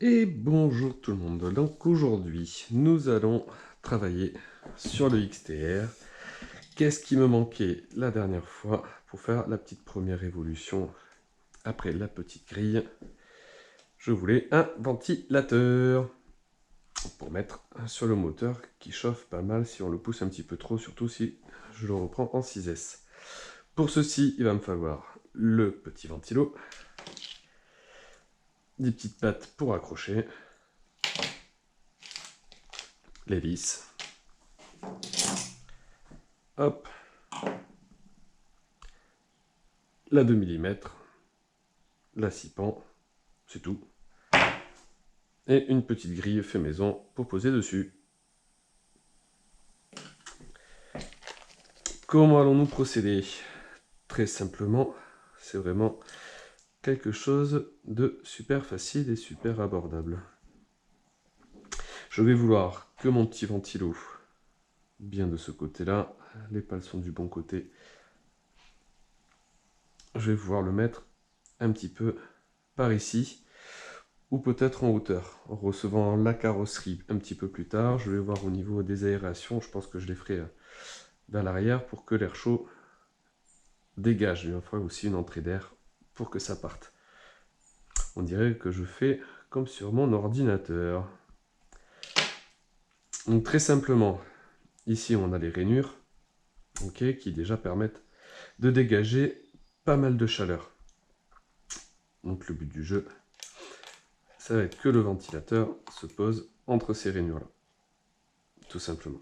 Et bonjour tout le monde. Donc aujourd'hui, nous allons travailler sur le XTR. Qu'est-ce qui me manquait la dernière fois pour faire la petite première évolution après la petite grille? Je voulais un ventilateur pour mettre sur le moteur qui chauffe pas mal si on le pousse un petit peu trop, surtout si je le reprends en 6S. Pour ceci, il va me falloir le petit ventilo, des petites pattes pour accrocher, les vis, hop, la 2 mm, la 6 pans, c'est tout. Et une petite grille fait maison pour poser dessus. Comment allons-nous procéder? Très simplement, c'est vraiment quelque chose de super facile et super abordable. Je vais vouloir que mon petit ventilo, bien de ce côté-là, les pales sont du bon côté, je vais pouvoir le mettre un petit peu par ici, ou peut-être en hauteur, en recevant la carrosserie un petit peu plus tard. Je vais voir au niveau des aérations, je pense que je les ferai vers l'arrière pour que l'air chaud dégage. Il me faudra aussi une entrée d'air pour que ça parte. On dirait que je fais comme sur mon ordinateur. Donc très simplement, ici on a les rainures, ok, qui déjà permettent de dégager pas mal de chaleur. Donc le but du jeu, ça va être que le ventilateur se pose entre ces rainures-là, tout simplement.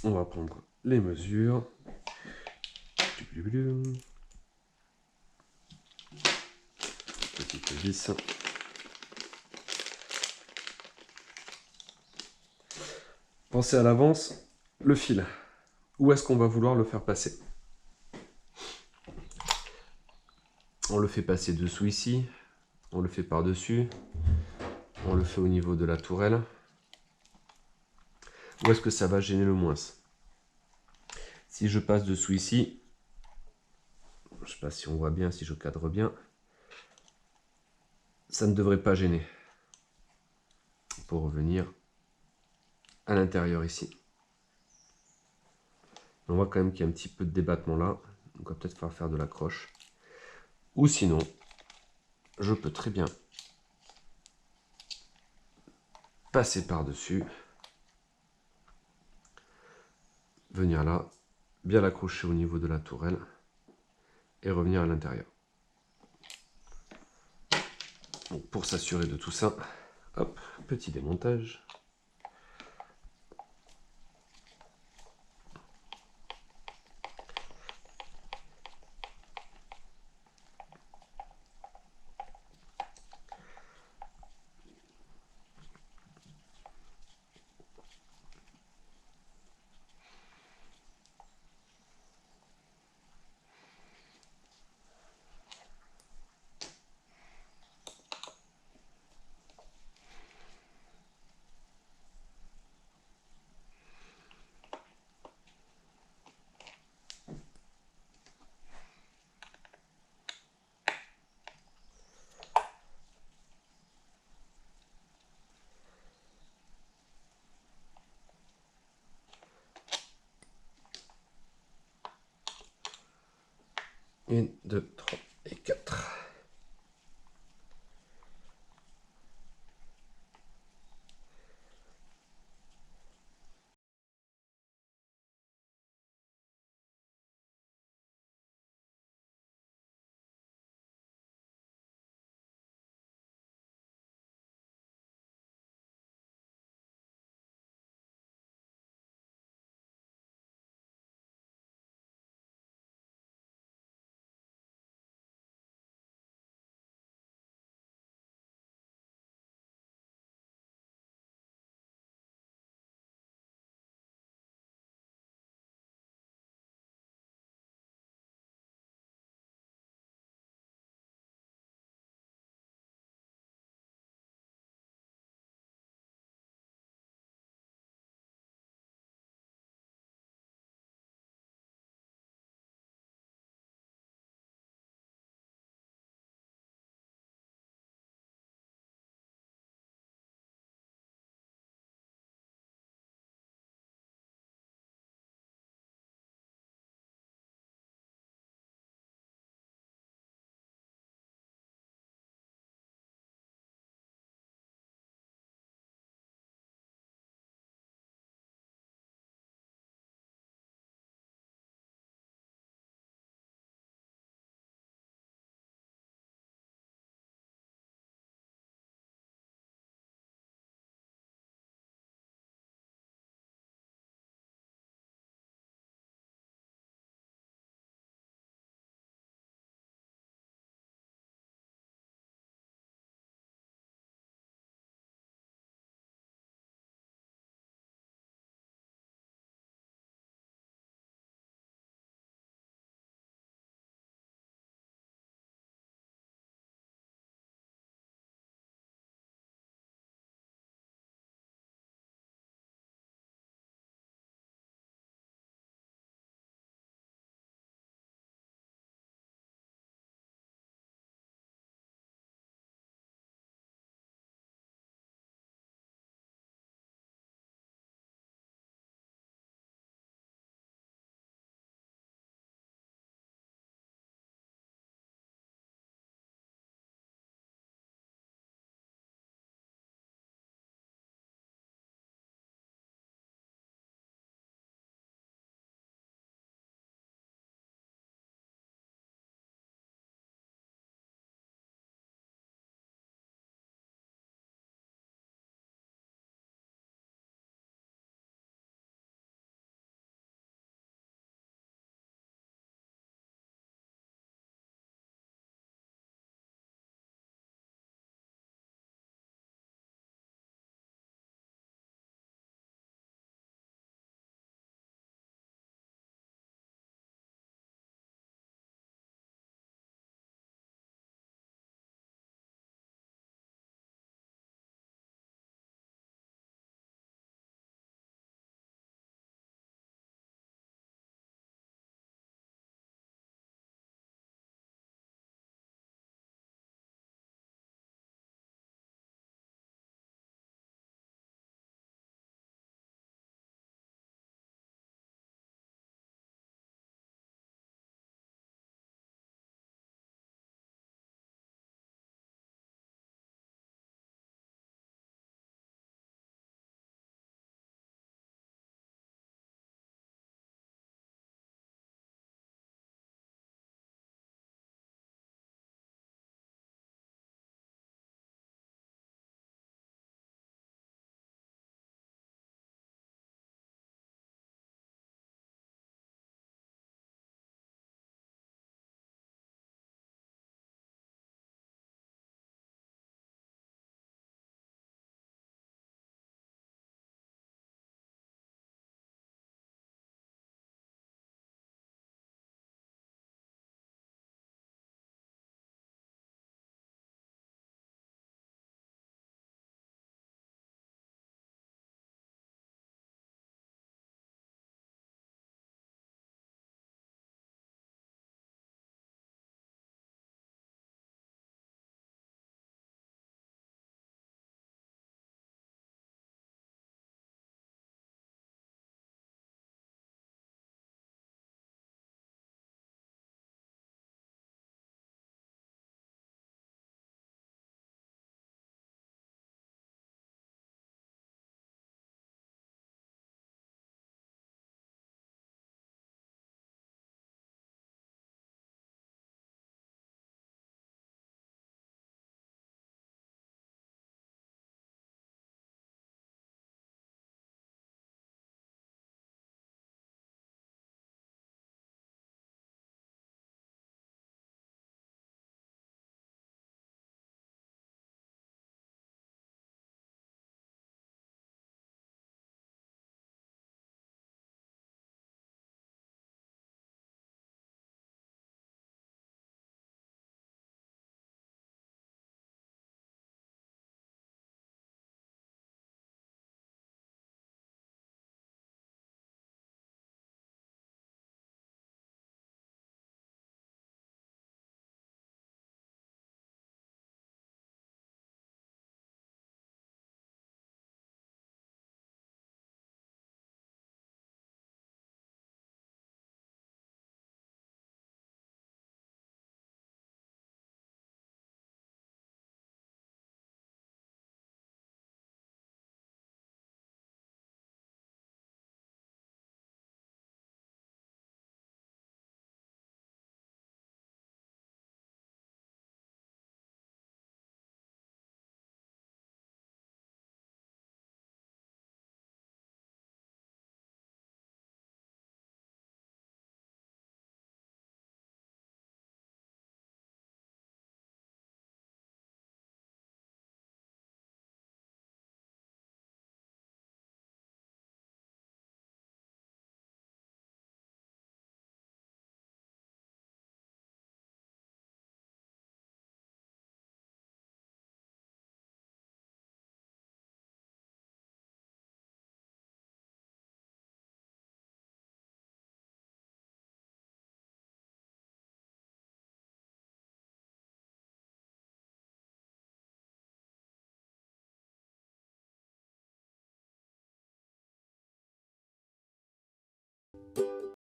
On va prendre les mesures. Petite vis. Pensez à l'avance, le fil. Où est-ce qu'on va vouloir le faire passer? On le fait passer dessous ici, on le fait par-dessus, on le fait au niveau de la tourelle. Où est-ce que ça va gêner le moins? Si je passe dessous ici, je ne sais pas si on voit bien, si je cadre bien, ça ne devrait pas gêner. Pour revenir à l'intérieur ici. On voit quand même qu'il y a un petit peu de débattement là, donc on va peut-être falloir faire de l'accroche. Ou sinon, je peux très bien passer par-dessus, venir là, bien l'accrocher au niveau de la tourelle et revenir à l'intérieur. Pour s'assurer de tout ça, hop, petit démontage. Une, deux, trois et quatre.